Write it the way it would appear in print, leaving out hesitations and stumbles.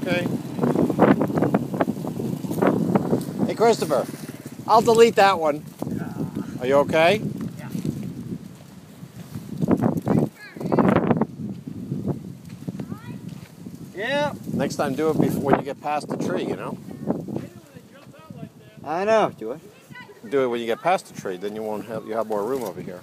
Okay. Hey, Christopher, I'll delete that one. Are you okay? Yeah. Next time, do it before when you get past the tree, you know? I know. Do it. Do it when you get past the tree, then you have more room over here.